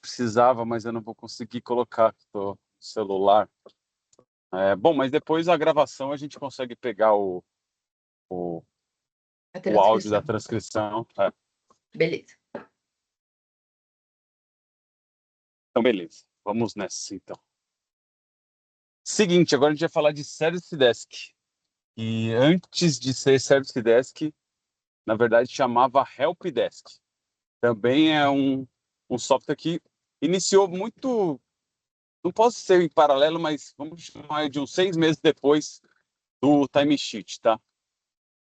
precisava, mas eu não vou conseguir colocar no celular. Bom, mas depois a gravação a gente consegue pegar o áudio da transcrição. Beleza. Então, beleza. Vamos nessa, então. Seguinte, agora a gente vai falar de Service Desk. E antes de ser Service Desk, na verdade chamava Help Desk. Também é um software que iniciou muito, não posso ser em paralelo, mas vamos chamar de uns 6 meses depois do Timesheet, tá?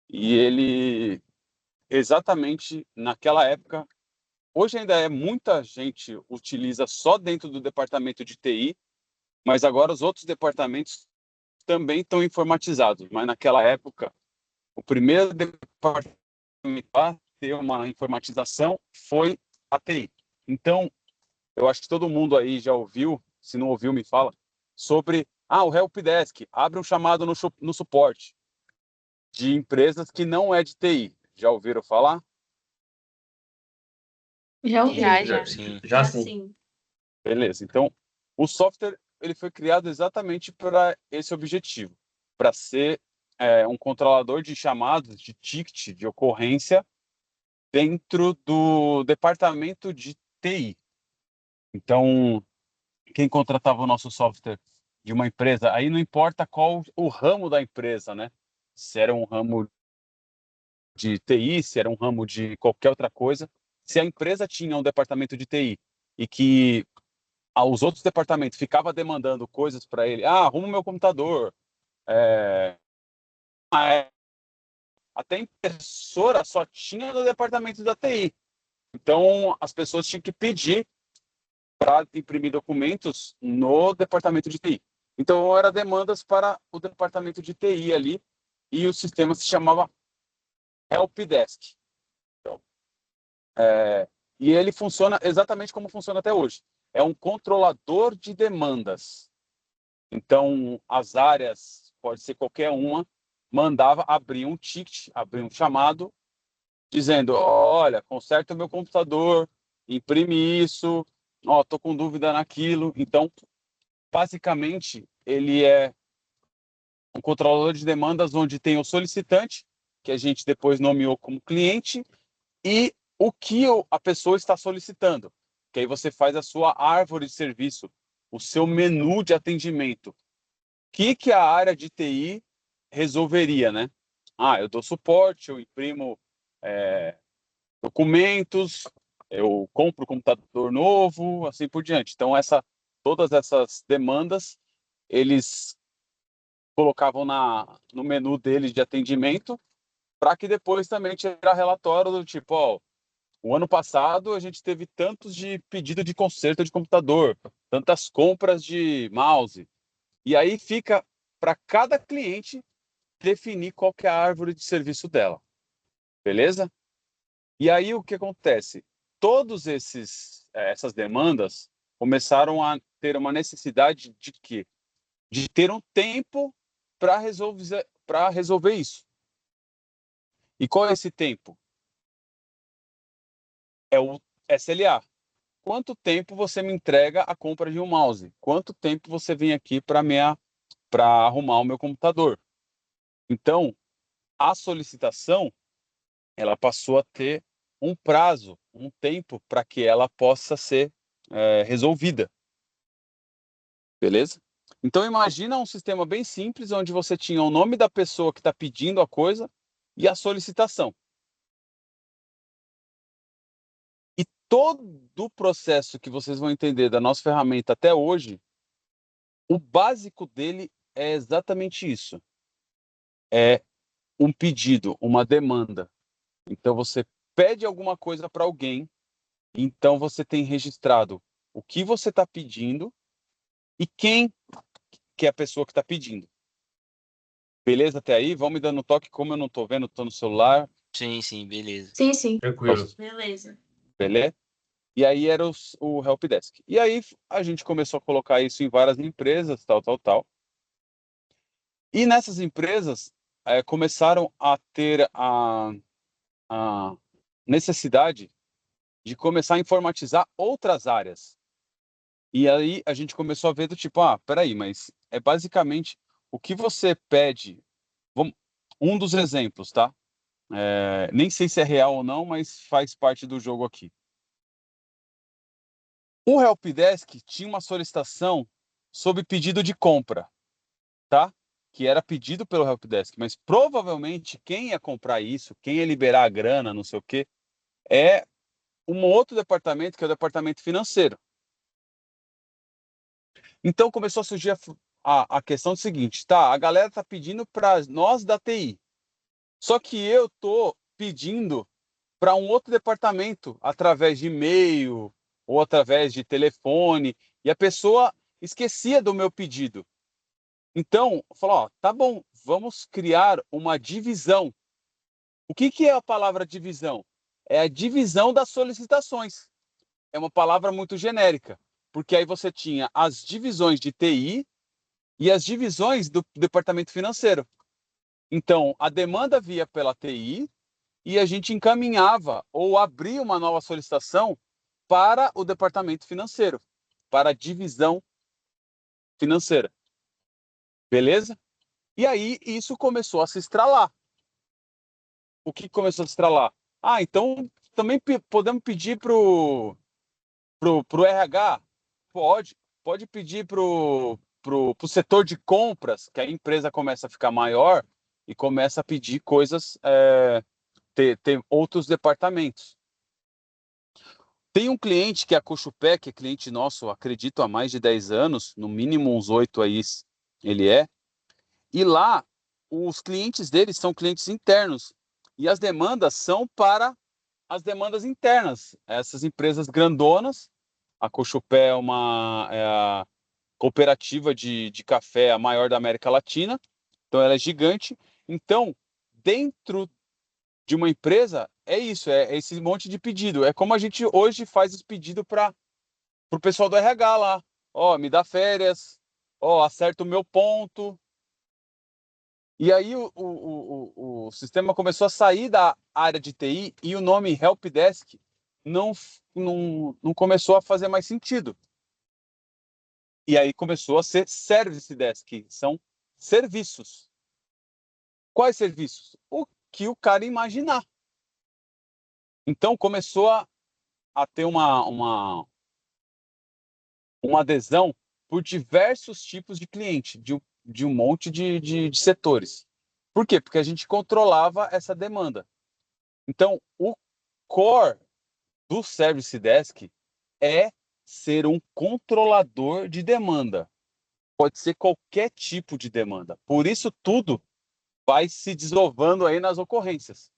E ele, exatamente naquela época, hoje ainda muita gente utiliza só dentro do departamento de TI, mas agora os outros departamentos também estão informatizados. Mas naquela época, o primeiro departamento a ter uma informatização foi a TI. Então, eu acho que todo mundo aí já ouviu, se não ouviu, me fala, sobre o Help Desk, abre um chamado no suporte de empresas que não é de TI. Já ouviram falar? Já ouvi. Já sim. Beleza. Então, o software ele foi criado exatamente para esse objetivo, para ser um controlador de chamados, de ticket, de ocorrência dentro do departamento de TI. Então, quem contratava o nosso software de uma empresa, aí não importa qual o ramo da empresa, né? Se era um ramo de TI, se era um ramo de qualquer outra coisa, se a empresa tinha um departamento de TI e que os outros departamentos ficavam demandando coisas para ele, arruma o meu computador, até impressora só tinha no departamento da TI. Então, as pessoas tinham que pedir para imprimir documentos no departamento de TI. Então, eram demandas para o departamento de TI ali, e o sistema se chamava Helpdesk. Então, e ele funciona exatamente como funciona até hoje. É um controlador de demandas. Então, as áreas, pode ser qualquer uma, mandava abrir um ticket, abrir um chamado, dizendo, olha, conserta o meu computador, imprime isso, estou com dúvida naquilo. Então, basicamente, ele é um controlador de demandas onde tem o solicitante, que a gente depois nomeou como cliente, e o que a pessoa está solicitando. Que aí você faz a sua árvore de serviço, o seu menu de atendimento. O que a área de TI resolveria, né? Eu dou suporte, eu imprimo documentos, eu compro computador novo, assim por diante. Então, todas essas demandas, eles colocavam no menu deles de atendimento, para que depois também tirar relatório do tipo, o ano passado a gente teve tantos de pedido de conserto de computador, tantas compras de mouse. E aí fica para cada cliente definir qual que é a árvore de serviço dela. Beleza? E aí o que acontece? Todos essas demandas começaram a ter uma necessidade de quê? De ter um tempo para resolver isso. E qual é esse tempo? É o SLA. Quanto tempo você me entrega a compra de um mouse? Quanto tempo você vem aqui para arrumar o meu computador? Então, a solicitação, ela passou a ter um prazo, um tempo para que ela possa ser resolvida. Beleza? Então, imagina um sistema bem simples, onde você tinha o nome da pessoa que está pedindo a coisa e a solicitação. E todo o processo que vocês vão entender da nossa ferramenta até hoje, o básico dele é exatamente isso. É um pedido, uma demanda. Então, você pede alguma coisa para alguém, então você tem registrado o que você está pedindo e quem que é a pessoa que está pedindo. Beleza até aí? Vão me dando um toque, como eu não estou vendo, estou no celular. Sim, beleza. Sim. Tranquilo. Beleza. Beleza? E aí era o Helpdesk. E aí a gente começou a colocar isso em várias empresas, tal. E nessas empresas começaram a ter a necessidade de começar a informatizar outras áreas. E aí a gente começou a ver do tipo, peraí, mas é basicamente o que você pede. Um dos exemplos, tá? Nem sei se é real ou não, mas faz parte do jogo aqui. O Helpdesk tinha uma solicitação sob pedido de compra, tá? Que era pedido pelo Helpdesk, mas provavelmente quem ia comprar isso, quem ia liberar a grana, não sei o quê, é um outro departamento, que é o departamento financeiro. Então começou a surgir a questão seguinte, tá? A galera está pedindo para nós da TI, só que eu estou pedindo para um outro departamento através de e-mail ou através de telefone, e a pessoa esquecia do meu pedido. Então, falou, tá bom, vamos criar uma divisão. O que é a palavra divisão? É a divisão das solicitações. É uma palavra muito genérica, porque aí você tinha as divisões de TI e as divisões do departamento financeiro. Então, a demanda via pela TI e a gente encaminhava ou abria uma nova solicitação para o departamento financeiro, para a divisão financeira. Beleza? E aí isso começou a se estralar. O que começou a se estralar? Então também podemos pedir pro RH? Pode pedir pro setor de compras, que a empresa começa a ficar maior e começa a pedir coisas, ter outros departamentos. Tem um cliente que é a Cochupé, que é cliente nosso, acredito, há mais de 10 anos, no mínimo uns 8 aí ele é. E lá, os clientes deles são clientes internos. E as demandas são para as demandas internas. Essas empresas grandonas, a Cochupé é a cooperativa de café a maior da América Latina, então ela é gigante. Então, dentro de uma empresa, é isso, é esse monte de pedido. É como a gente hoje faz os pedidos para o pessoal do RH lá. Me dá férias, acerta o meu ponto. E aí o sistema começou a sair da área de TI e o nome Helpdesk não começou a fazer mais sentido. E aí começou a ser Service Desk, que são serviços. Quais serviços? O que o cara imaginar. Então começou a ter uma adesão por diversos tipos de cliente, de um monte de setores. Por quê? Porque a gente controlava essa demanda. Então, o core do Service Desk é ser um controlador de demanda. Pode ser qualquer tipo de demanda. Por isso, tudo vai se desovando aí nas ocorrências.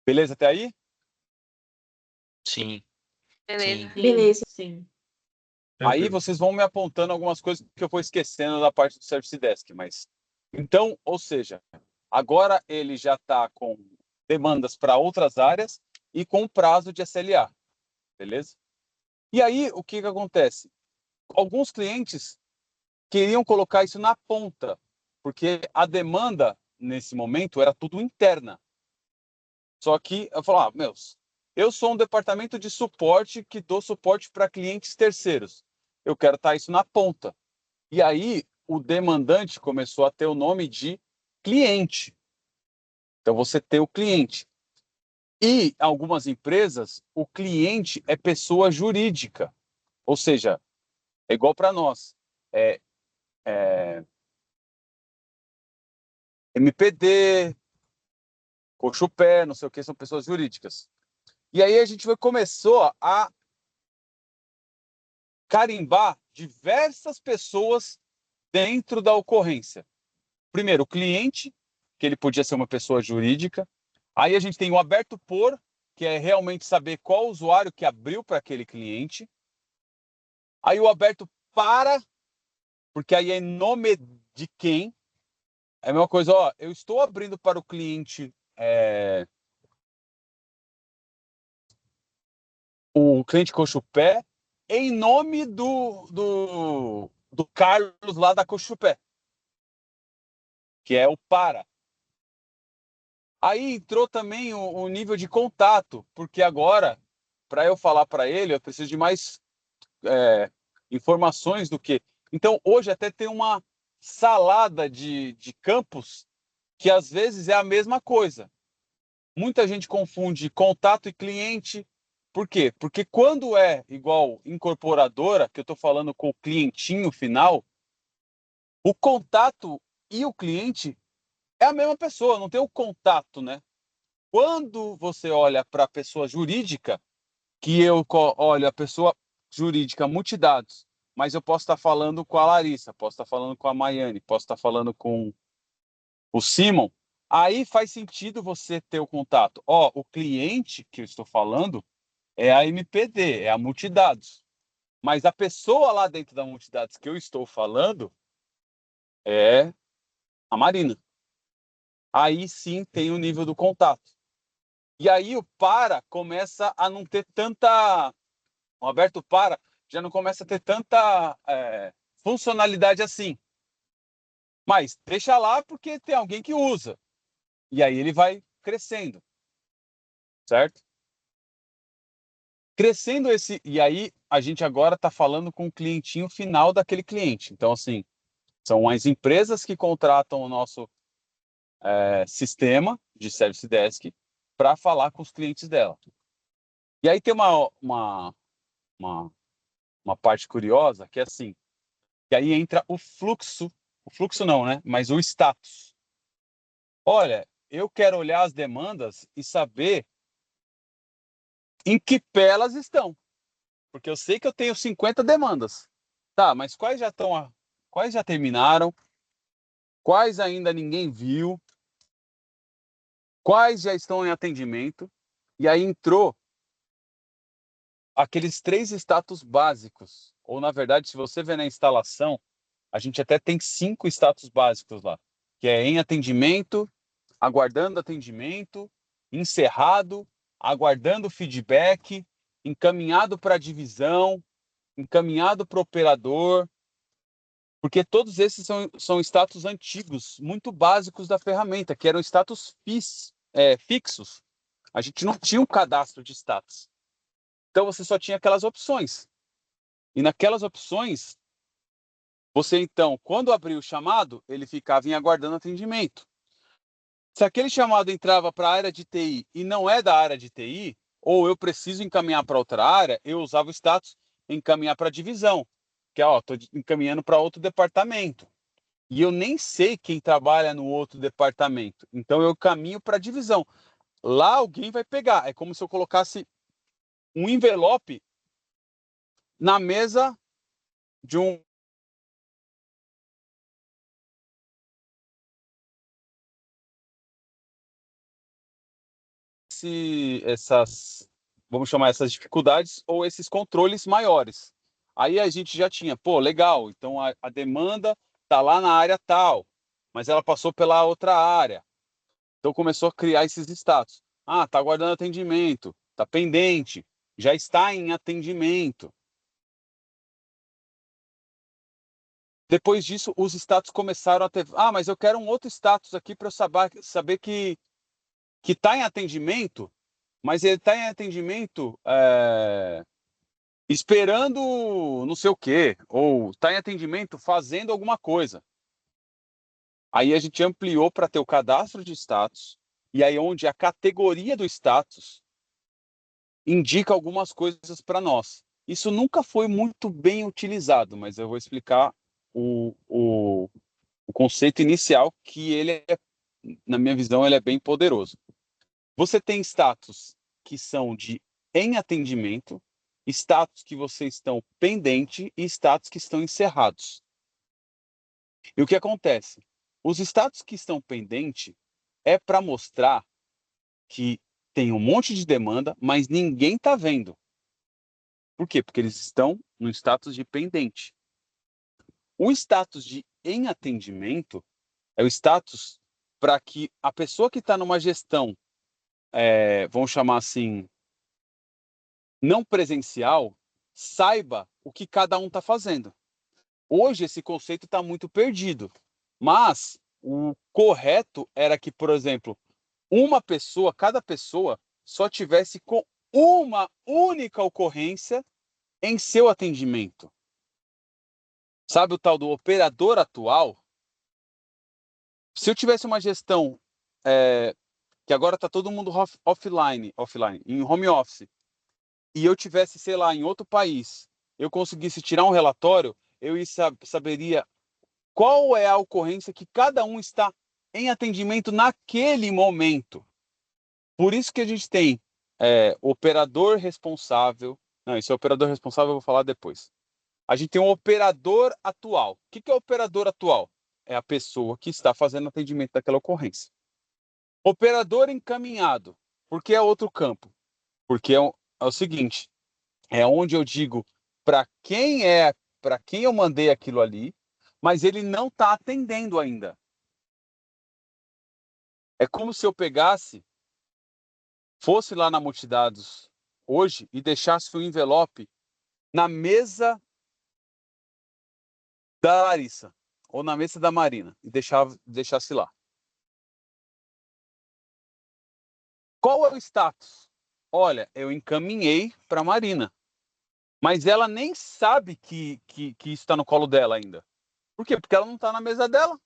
Beleza até aí? Sim. Beleza. Beleza. Sim. Aí vocês vão me apontando algumas coisas que eu vou esquecendo da parte do Service Desk, mas então, ou seja, agora ele já está com demandas para outras áreas e com prazo de SLA, beleza? E aí o que acontece? Alguns clientes queriam colocar isso na ponta, porque a demanda nesse momento era tudo interna. Só que eu falo, eu sou um departamento de suporte que dou suporte para clientes terceiros. Eu quero estar isso na ponta. E aí o demandante começou a ter o nome de cliente. Então você tem o cliente. E algumas empresas, o cliente é pessoa jurídica. Ou seja, é igual para nós. É MPD, Cochupé, não sei o que, são pessoas jurídicas. E aí a gente começou a carimbar diversas pessoas dentro da ocorrência. Primeiro, o cliente, que ele podia ser uma pessoa jurídica. Aí a gente tem o aberto por, que é realmente saber qual usuário que abriu para aquele cliente. Aí o aberto para, porque aí é em nome de quem. É a mesma coisa, eu estou abrindo para o cliente, o cliente Cochupé, em nome do Carlos lá da Cochupé, que é o para. Aí entrou também o nível de contato, porque agora, para eu falar para ele, eu preciso de mais informações do que. Então, hoje até tem uma salada de campos que às vezes é a mesma coisa. Muita gente confunde contato e cliente. Por quê? Porque quando é igual incorporadora, que eu estou falando com o clientinho final, o contato e o cliente é a mesma pessoa, não tem o contato, né? Quando você olha para a pessoa jurídica, que eu olho a pessoa jurídica multidados, mas eu posso estar falando com a Larissa, posso estar falando com a Maiane, posso estar falando com o Simon, aí faz sentido você ter o contato. Ó, o cliente que eu estou falando é a MPD, é a multidados. Mas a pessoa lá dentro da multidados que eu estou falando é a Marina. Aí sim tem o nível do contato. E aí o para começa a não ter tanta. O aberto para já não começa a ter tanta funcionalidade assim. Mas deixa lá porque tem alguém que usa. E aí ele vai crescendo. Certo? Crescendo esse. E aí a gente agora está falando com o clientinho final daquele cliente. Então, assim, são as empresas que contratam o nosso sistema de Service Desk para falar com os clientes dela. E aí tem uma parte curiosa que é assim, que aí entra o fluxo não, né? Mas o status. Olha, eu quero olhar as demandas e saber em que pé elas estão, porque eu sei que eu tenho 50 demandas. Tá, mas quais já terminaram? Quais ainda ninguém viu? Quais já estão em atendimento? E aí entrou aqueles 3 status básicos. Ou, na verdade, se você vê na instalação, a gente até tem 5 status básicos lá, que é em atendimento, aguardando atendimento, encerrado, aguardando feedback, encaminhado para a divisão, encaminhado para o operador, porque todos esses são status antigos, muito básicos da ferramenta, que eram status fixos. A gente não tinha um cadastro de status. Então você só tinha aquelas opções. E naquelas opções, você então, quando abria o chamado, ele ficava em aguardando atendimento. Se aquele chamado entrava para a área de TI e não é da área de TI, ou eu preciso encaminhar para outra área, eu usava o status encaminhar para a divisão, que é, ó, estou encaminhando para outro departamento. E eu nem sei quem trabalha no outro departamento. Então eu caminho para a divisão. Lá alguém vai pegar. É como se eu colocasse um envelope na mesa de um essas, vamos chamar essas dificuldades ou esses controles maiores. Aí a gente já tinha, pô, legal, então a demanda está lá na área tal, mas ela passou pela outra área. Então começou a criar esses status. Ah, está aguardando atendimento, está pendente, já está em atendimento. Depois disso, os status começaram a ter. Ah, mas eu quero um outro status aqui para eu saber que está em atendimento, mas ele está em atendimento esperando não sei o quê, ou está em atendimento fazendo alguma coisa. Aí a gente ampliou para ter o cadastro de status, e aí onde a categoria do status indica algumas coisas para nós. Isso nunca foi muito bem utilizado, mas eu vou explicar o conceito inicial, que ele é, na minha visão, ele é bem poderoso. Você tem status que são de em atendimento, status que vocês estão pendente e status que estão encerrados. E o que acontece? Os status que estão pendente é para mostrar que tem um monte de demanda, mas ninguém está vendo. Por quê? Porque eles estão no status de pendente. O status de em atendimento é o status para que a pessoa que está numa gestão, vamos chamar assim, não presencial, saiba o que cada um está fazendo. Hoje esse conceito está muito perdido, mas o correto era que, por exemplo, cada pessoa só tivesse com uma única ocorrência em seu atendimento. Sabe o tal do operador atual? Se eu tivesse uma gestão que agora está todo mundo offline, em home office, e eu tivesse, sei lá, em outro país, eu conseguisse tirar um relatório, eu saberia qual é a ocorrência que cada um está em atendimento naquele momento. Por isso que a gente tem operador responsável. Não, esse operador responsável eu vou falar depois. A gente tem um operador atual. O que é o operador atual? É a pessoa que está fazendo atendimento daquela ocorrência. Operador encaminhado. Por que é outro campo? Porque é o seguinte, é onde eu digo para quem eu mandei aquilo ali, mas ele não está atendendo ainda. É como se eu fosse lá na Multidados hoje e deixasse o envelope na mesa da Larissa ou na mesa da Marina e deixasse lá. Qual é o status? Olha, eu encaminhei para a Marina, mas ela nem sabe que isso está no colo dela ainda. Por quê? Porque ela não está na mesa dela.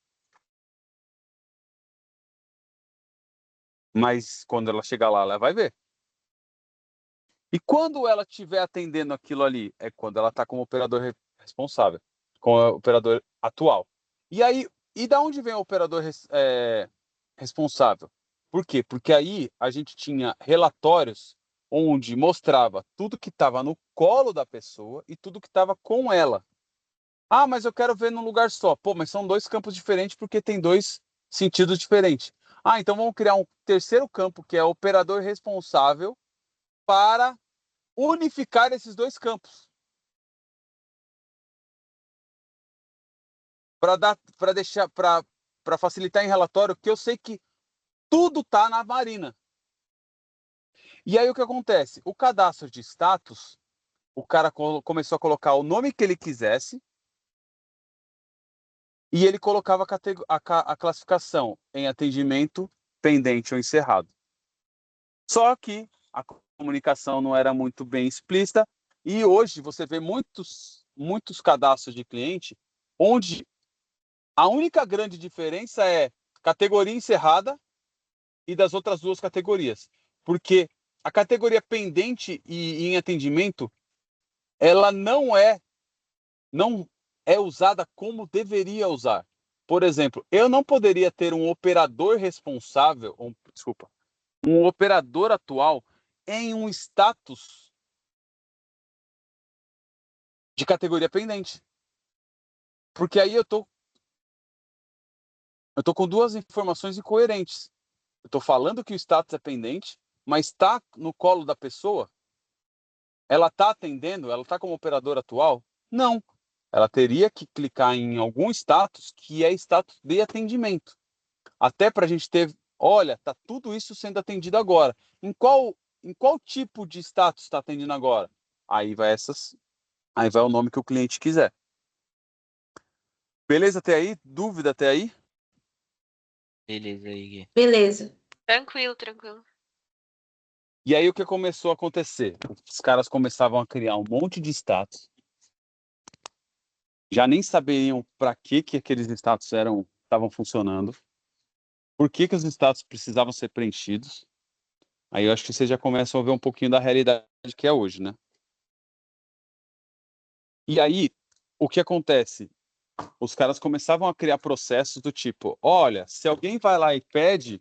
Mas quando ela chegar lá, ela vai ver. E quando ela estiver atendendo aquilo ali, é quando ela está como operador responsável, com o operador atual. E aí, da onde vem o operador responsável? Por quê? Porque aí a gente tinha relatórios onde mostrava tudo que estava no colo da pessoa e tudo que estava com ela. Ah, mas eu quero ver num lugar só. Pô, mas são dois campos diferentes porque tem dois sentidos diferentes. Ah, então vamos criar um terceiro campo, que é o operador responsável para unificar esses dois campos. Para facilitar em relatório, que eu sei que tudo está na Marina. E aí o que acontece? O cadastro de status, o cara começou a colocar o nome que ele quisesse e ele colocava a classificação em atendimento, pendente ou encerrado. Só que a comunicação não era muito bem explícita e hoje você vê muitos cadastros de cliente onde a única grande diferença é categoria encerrada e das outras duas categorias. Porque a categoria pendente e em atendimento, ela não é usada como deveria usar. Por exemplo, eu não poderia ter um operador responsável, um operador atual em um status de categoria pendente. Porque aí eu tô com duas informações incoerentes. Eu estou falando que o status é pendente, mas está no colo da pessoa? Ela está atendendo? Ela está como operadora atual? Não. Ela teria que clicar em algum status que é status de atendimento. Até para a gente ter, olha, está tudo isso sendo atendido agora. Em qual tipo de status está atendendo agora? Aí vai o nome que o cliente quiser. Beleza até aí? Dúvida até aí? Beleza aí, Gui. Beleza. Tranquilo, tranquilo. E aí o que começou a acontecer? Os caras começavam a criar um monte de status. Já nem sabiam para que aqueles status estavam funcionando. Por que os status precisavam ser preenchidos. Aí eu acho que vocês já começam a ver um pouquinho da realidade que é hoje, né? E aí, o que acontece? Os caras começavam a criar processos do tipo, olha, se alguém vai lá e pede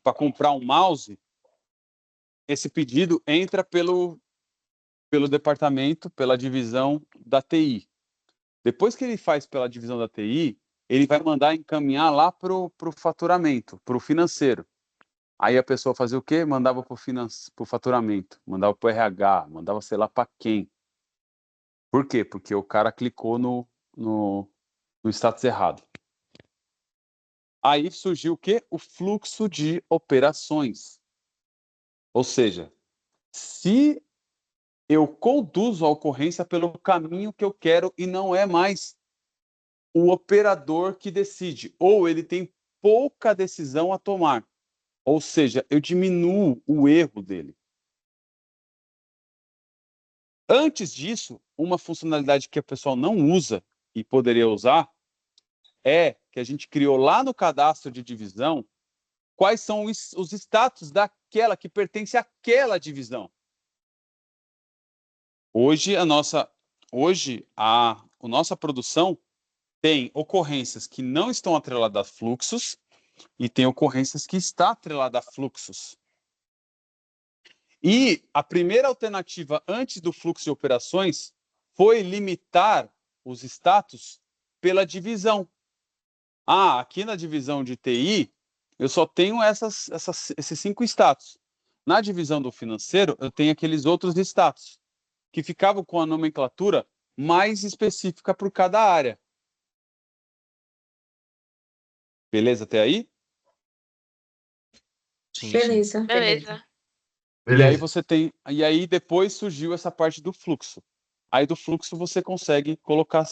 para comprar um mouse, esse pedido entra pelo departamento, pela divisão da TI. Depois que ele faz pela divisão da TI, ele vai mandar encaminhar lá para o faturamento, para o financeiro. Aí a pessoa fazia o quê? Mandava para o faturamento, mandava para o RH, mandava sei lá para quem. Por quê? Porque o cara clicou no status errado. Aí surgiu o quê? O fluxo de operações. Ou seja, se eu conduzo a ocorrência pelo caminho que eu quero e não é mais o operador que decide, ou ele tem pouca decisão a tomar. Ou seja, eu diminuo o erro dele. Antes disso, uma funcionalidade que o pessoal não usa e poderia usar é que a gente criou lá no cadastro de divisão quais são os status daquela que pertence àquela divisão. Hoje a nossa produção tem ocorrências que não estão atreladas a fluxos e tem ocorrências que estão atreladas a fluxos. E a primeira alternativa antes do fluxo de operações foi limitar os status pela divisão. Aqui na divisão de TI, eu só tenho esses 5 status. Na divisão do financeiro, eu tenho aqueles outros status, que ficavam com a nomenclatura mais específica por cada área. Beleza até aí? Sim, Beleza. Beleza. E aí você tem. E aí depois surgiu essa parte do fluxo. Aí do fluxo você consegue colocar.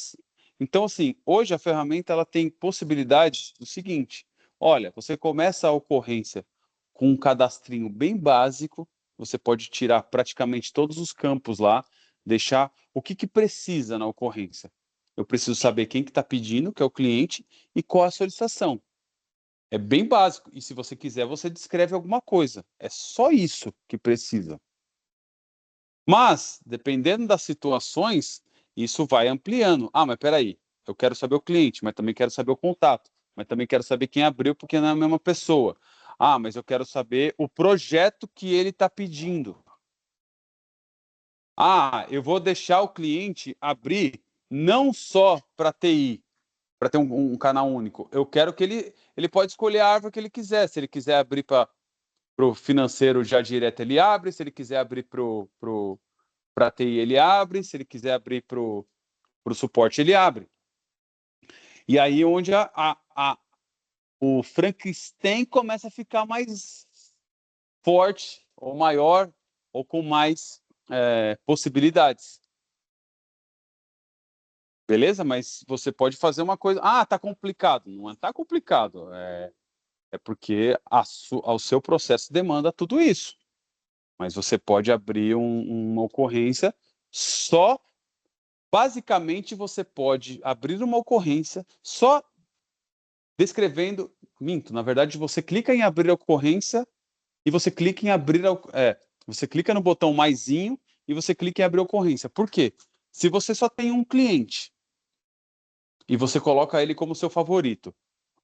Então, assim, hoje a ferramenta ela tem possibilidade do seguinte: olha, você começa a ocorrência com um cadastrinho bem básico, você pode tirar praticamente todos os campos lá, deixar o que precisa na ocorrência. Eu preciso saber quem que está pedindo, que é o cliente, e qual a solicitação. É bem básico. E se você quiser, você descreve alguma coisa. É só isso que precisa. Mas, dependendo das situações, isso vai ampliando. Mas peraí, eu quero saber o cliente, mas também quero saber o contato, mas também quero saber quem abriu, porque não é a mesma pessoa. Mas eu quero saber o projeto que ele está pedindo. Eu vou deixar o cliente abrir não só para TI, para ter um canal único. Eu quero que ele pode escolher a árvore que ele quiser. Se ele quiser abrir para o financeiro já direto, ele abre. Se ele quiser abrir para TI, ele abre. Se ele quiser abrir para o suporte, ele abre. E aí onde o Frankenstein começa a ficar mais forte, ou maior, ou com mais possibilidades. Beleza? Mas você pode fazer uma coisa. Tá complicado. Não está complicado. É porque o seu processo demanda tudo isso. Mas você pode abrir uma ocorrência só. Basicamente, você pode abrir uma ocorrência só descrevendo. Minto, na verdade, você clica em abrir a ocorrência e você clica em abrir. Você clica no botão maisinho e você clica em abrir a ocorrência. Por quê? Se você só tem um cliente e você coloca ele como seu favorito,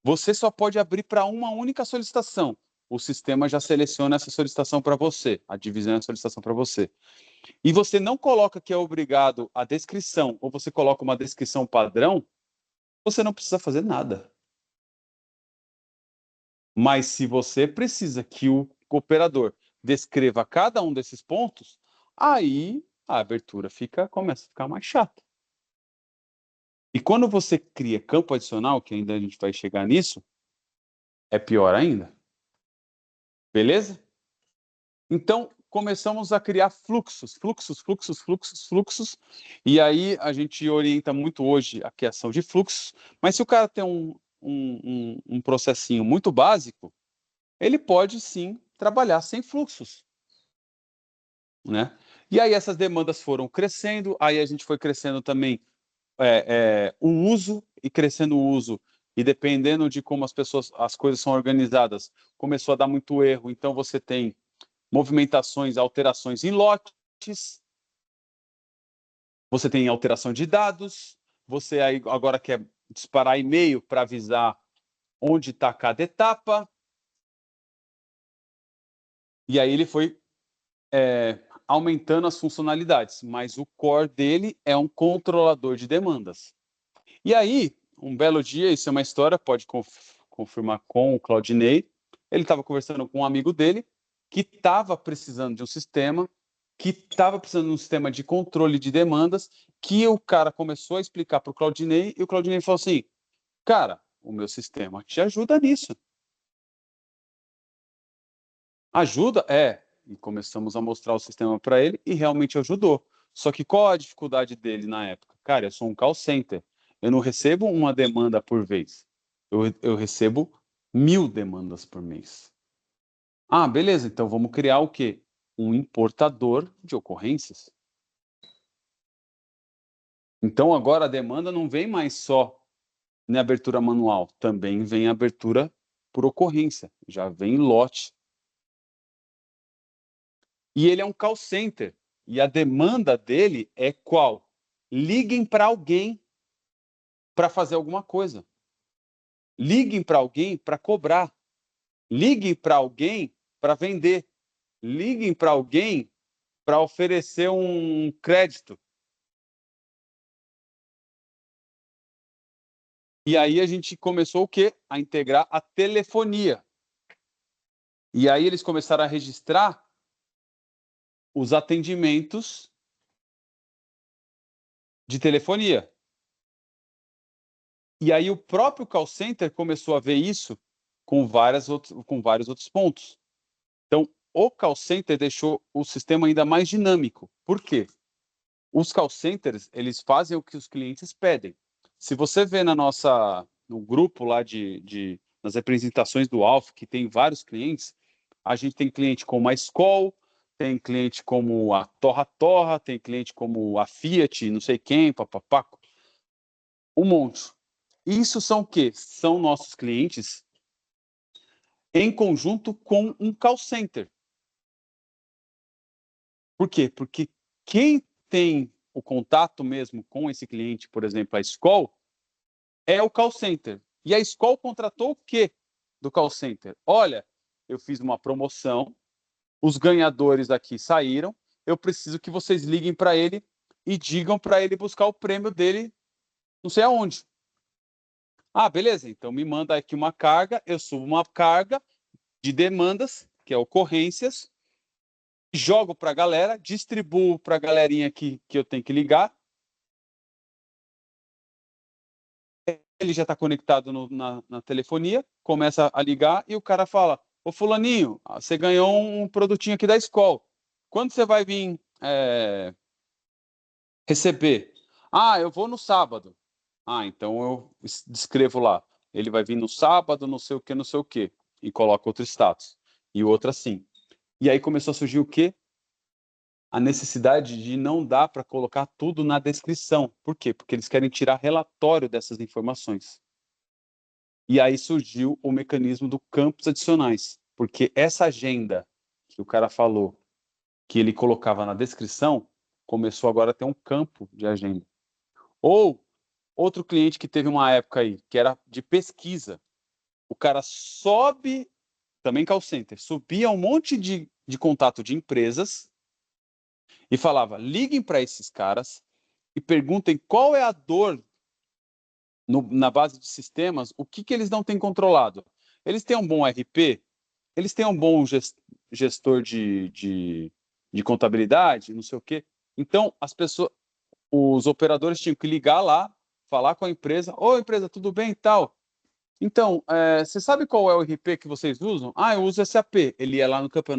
você só pode abrir para uma única solicitação. O sistema já seleciona essa solicitação para você, a divisão é a solicitação para você. E você não coloca que é obrigado a descrição, ou você coloca uma descrição padrão, você não precisa fazer nada. Mas se você precisa que o operador descreva cada um desses pontos, aí a abertura começa a ficar mais chata. E quando você cria campo adicional, que ainda a gente vai chegar nisso, é pior ainda. Beleza? Então, começamos a criar fluxos. E aí a gente orienta muito hoje a criação de fluxos. Mas se o cara tem um processinho muito básico, ele pode sim trabalhar sem fluxos. Né? E aí essas demandas foram crescendo, aí a gente foi crescendo também o uso e crescendo o uso. E dependendo de como as coisas são organizadas, começou a dar muito erro. Então você tem movimentações, alterações em lotes, você tem alteração de dados, você aí agora quer disparar e-mail para avisar onde está cada etapa. E aí ele foi aumentando as funcionalidades, mas o core dele é um controlador de demandas. E aí, um belo dia, isso é uma história, pode confirmar com o Claudinei, ele estava conversando com um amigo dele que estava precisando de um sistema, que estava precisando de um sistema de controle de demandas, que o cara começou a explicar para o Claudinei, e o Claudinei falou assim, cara, o meu sistema te ajuda nisso. Ajuda? E começamos a mostrar o sistema para ele e realmente ajudou. Só que qual a dificuldade dele na época? Cara, eu sou um call center. Eu não recebo uma demanda por vez. Eu recebo 1000 demandas por mês. Ah, beleza, então vamos criar o quê? Um importador de ocorrências. Então agora a demanda não vem mais só na abertura manual, também vem abertura por ocorrência, já vem lote. E ele é um call center. E a demanda dele é qual? Liguem para alguém para fazer alguma coisa. Liguem para alguém para cobrar. Liguem para alguém para vender. Liguem para alguém para oferecer um crédito. E aí a gente começou o quê? A integrar a telefonia. E aí eles começaram a registrar os atendimentos de telefonia. E aí o próprio call center começou a ver isso com vários outros pontos. Então, o call center deixou o sistema ainda mais dinâmico. Por quê? Os call centers, eles fazem o que os clientes pedem. Se você vê no grupo lá nas representações do Alf, que tem vários clientes, a gente tem cliente como a Skol, tem cliente como a Torra Torra, tem cliente como a Fiat, não sei quem, papapá, um monte. Isso são o quê? São nossos clientes em conjunto com um call center. Por quê? Porque quem tem o contato mesmo com esse cliente, por exemplo, a Skol, é o call center. E a Skol contratou o quê do call center? Olha, eu fiz uma promoção, os ganhadores aqui saíram, eu preciso que vocês liguem para ele e digam para ele buscar o prêmio dele não sei aonde. Ah, beleza, então me manda aqui uma carga, eu subo uma carga de demandas, que é ocorrências, jogo para a galera, distribuo para a galerinha que eu tenho que ligar. Ele já está conectado na telefonia, começa a ligar e o cara fala: Ô fulaninho, você ganhou um produtinho aqui da Skol. Quando você vai vir receber? Ah, eu vou no sábado. Ah, então eu descrevo lá. Ele vai vir no sábado, não sei o que, não sei o que. E coloca outro status. E outro assim. E aí começou a surgir o quê? A necessidade de não dar para colocar tudo na descrição. Por quê? Porque eles querem tirar relatório dessas informações. E aí surgiu o mecanismo do campos adicionais, porque essa agenda que o cara falou, que ele colocava na descrição, começou agora a ter um campo de agenda. Ou outro cliente que teve uma época aí, que era de pesquisa, o cara sobe, também call center, subia um monte de contato de empresas e falava: liguem para esses caras e perguntem qual é a dor na base de sistemas, o que eles não têm controlado. Eles têm um bom RP? Eles têm um bom gestor de contabilidade, não sei o quê. Então, os operadores tinham que ligar lá, falar com a empresa: ô, empresa, tudo bem e tal? Então, você sabe qual é o RP que vocês usam? Ah, eu uso SAP. Ele ia lá no campo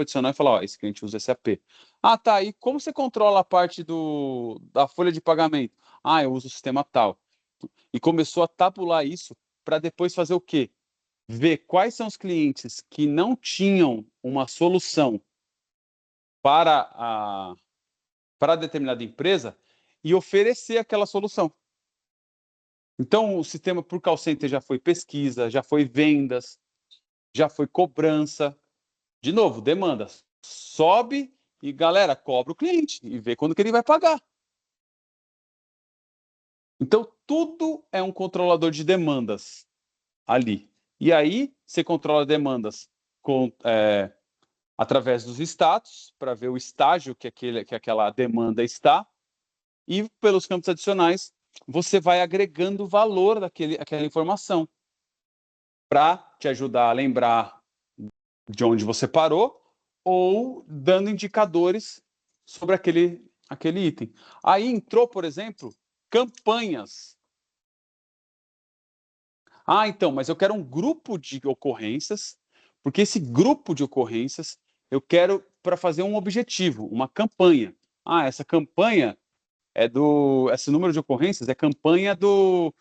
adicional e falava: ó, esse cliente usa SAP. Ah, tá. E como você controla a parte da folha de pagamento? Ah, eu uso o sistema tal. E começou a tabular isso para depois fazer o quê? Ver quais são os clientes que não tinham uma solução para para determinada empresa e oferecer aquela solução. Então, o sistema por call center já foi pesquisa, já foi vendas, já foi cobrança. De novo, demandas. Sobe e, galera, cobra o cliente e vê quando que ele vai pagar. Então, tudo é um controlador de demandas ali. E aí, você controla demandas através dos status, para ver o estágio que aquela demanda está, e pelos campos adicionais, você vai agregando valor àquela informação para te ajudar a lembrar de onde você parou ou dando indicadores sobre aquele item. Aí entrou, por exemplo, campanhas. Ah, então, mas eu quero um grupo de ocorrências, porque esse grupo de ocorrências eu quero para fazer um objetivo, uma campanha. Ah, essa campanha esse número de ocorrências é campanha do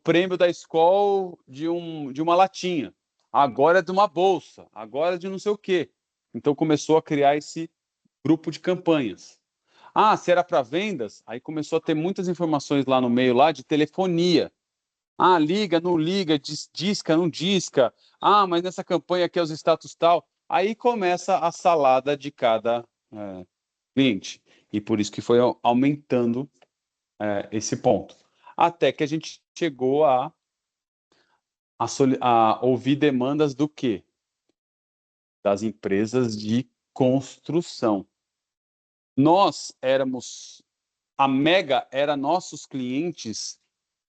prêmio da escola de uma latinha. agora é de uma bolsa, agora é de não sei o quê. Então começou a criar esse grupo de campanhas. Ah, se era para vendas, aí começou a ter muitas informações lá no meio lá de telefonia. Ah, liga, não liga, disca, não disca. Ah, mas nessa campanha aqui é os status tal. Aí começa a salada de cada cliente. E por isso que foi aumentando esse ponto. Até que a gente chegou a ouvir demandas do quê? Das empresas de construção. Nós éramos, a Mega era nossos clientes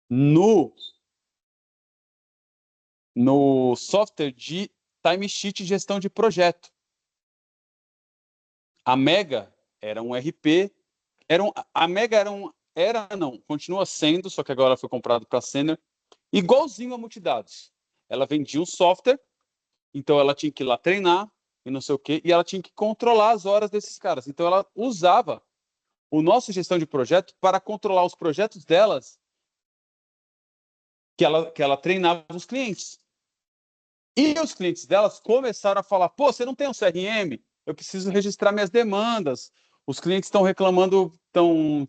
no software de timesheet e gestão de projeto. A Mega era um RP, a Mega continua sendo, só que agora foi comprado para a Senior, igualzinho a Multidados. Ela vendia um software, então ela tinha que ir lá treinar e não sei o quê, e ela tinha que controlar as horas desses caras. Então ela usava o nosso gestão de projeto para controlar os projetos delas, que ela treinava os clientes. E os clientes delas começaram a falar: pô, você não tem um CRM? Eu preciso registrar minhas demandas. Os clientes estão reclamando, estão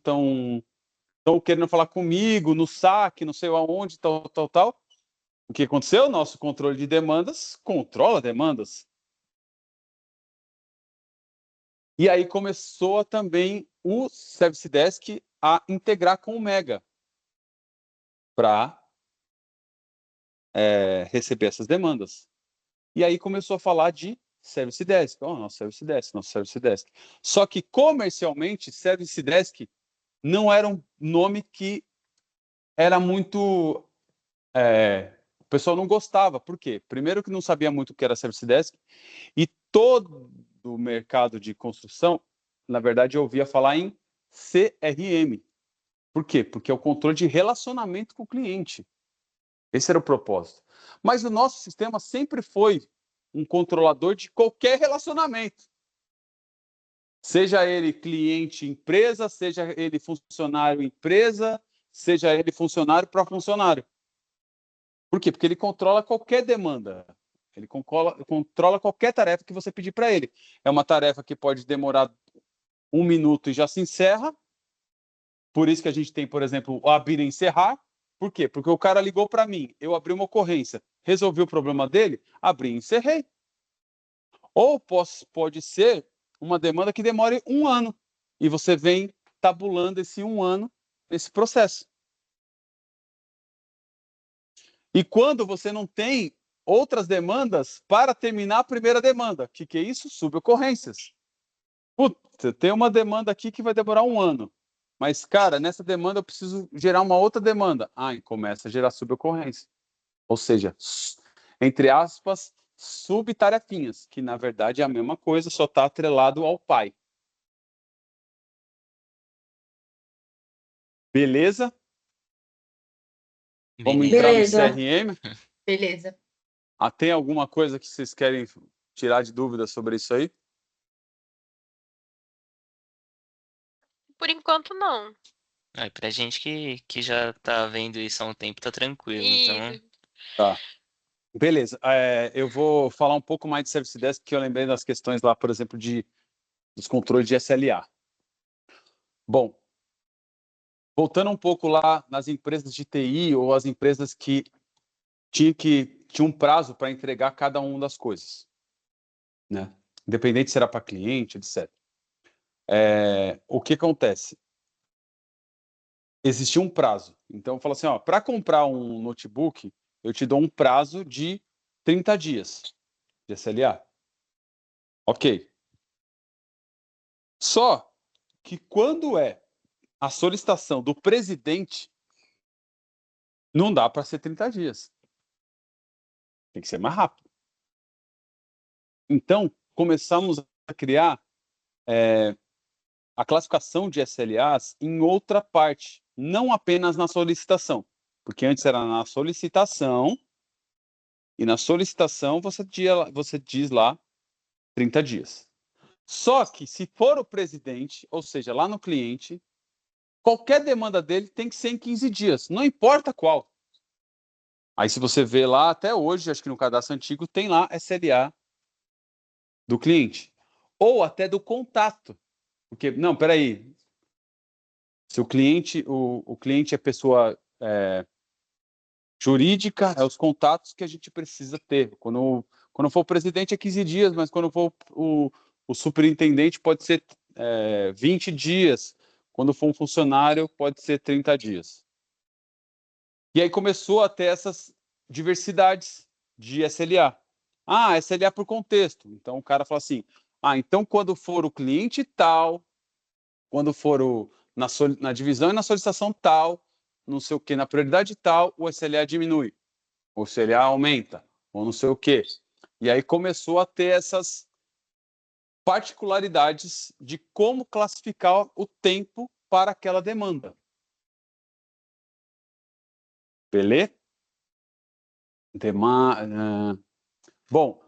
querendo falar comigo no saque, não sei aonde, tal. O que aconteceu? Nosso controle de demandas controla demandas. E aí começou também o Service Desk a integrar com o Mega para receber essas demandas. E aí começou a falar de Service Desk. Nosso Service Desk, nosso Service Desk. Só que comercialmente, Service Desk não era um nome que era muito... o pessoal não gostava. Por quê? Primeiro que não sabia muito o que era Service Desk, e todo o mercado de construção, na verdade, eu ouvia falar em CRM. Por quê? Porque é o controle de relacionamento com o cliente. Esse era o propósito. Mas o nosso sistema sempre foi um controlador de qualquer relacionamento. Seja ele cliente-empresa, seja ele funcionário-empresa, seja ele funcionário para funcionário. Por quê? Porque ele controla qualquer demanda. Ele controla qualquer tarefa que você pedir para ele. É uma tarefa que pode demorar 1 minuto e já se encerra. Por isso que a gente tem, por exemplo, o abrir e encerrar. Por quê? Porque o cara ligou para mim, eu abri uma ocorrência, resolvi o problema dele, abri e encerrei. Ou pode ser uma demanda que demore 1 ano, e você vem tabulando esse 1 ano, esse processo. E quando você não tem outras demandas para terminar a primeira demanda, o que é isso? Subocorrências. Putz, tem uma demanda aqui que vai demorar 1 ano. Mas, cara, nessa demanda eu preciso gerar uma outra demanda. E começa a gerar subocorrência. Ou seja, entre aspas, subtarefinhas, que na verdade é a mesma coisa, só está atrelado ao pai. Beleza? Vamos entrar no CRM? Beleza. Tem alguma coisa que vocês querem tirar de dúvida sobre isso aí? Por enquanto, não. Pra gente que já tá vendo isso há um tempo, tá tranquilo. Então, Tá. Beleza. Eu vou falar um pouco mais de Service Desk, que eu lembrei das questões lá, por exemplo, dos controles de SLA. Bom, voltando um pouco lá nas empresas de TI ou as empresas que tinham um prazo para entregar cada uma das coisas, né? Independente se era para cliente, etc. O que acontece? Existia um prazo. Então, fala assim, para comprar um notebook, eu te dou um prazo de 30 dias de SLA. Ok. Só que quando é a solicitação do presidente, não dá para ser 30 dias. Tem que ser mais rápido. Então, começamos a criar a classificação de SLAs em outra parte, não apenas na solicitação. Porque antes era na solicitação, e na solicitação você diz lá 30 dias. Só que se for o presidente, ou seja, lá no cliente, qualquer demanda dele tem que ser em 15 dias, não importa qual. Aí se você vê lá, até hoje, acho que no cadastro antigo, tem lá SLA do cliente. Ou até do contato. Porque, não, peraí. Se o cliente é pessoa jurídica, é os contatos que a gente precisa ter. Quando for o presidente é 15 dias, mas quando for o superintendente pode ser 20 dias. Quando for um funcionário, pode ser 30 dias. E aí começou a ter essas diversidades de SLA. Ah, SLA por contexto. Então o cara fala assim, então quando for o cliente tal, quando for na divisão e na solicitação tal, não sei o que, na prioridade tal, o SLA diminui, o SLA aumenta, ou não sei o que. E aí começou a ter essas particularidades de como classificar o tempo para aquela demanda. Beleza? Bom,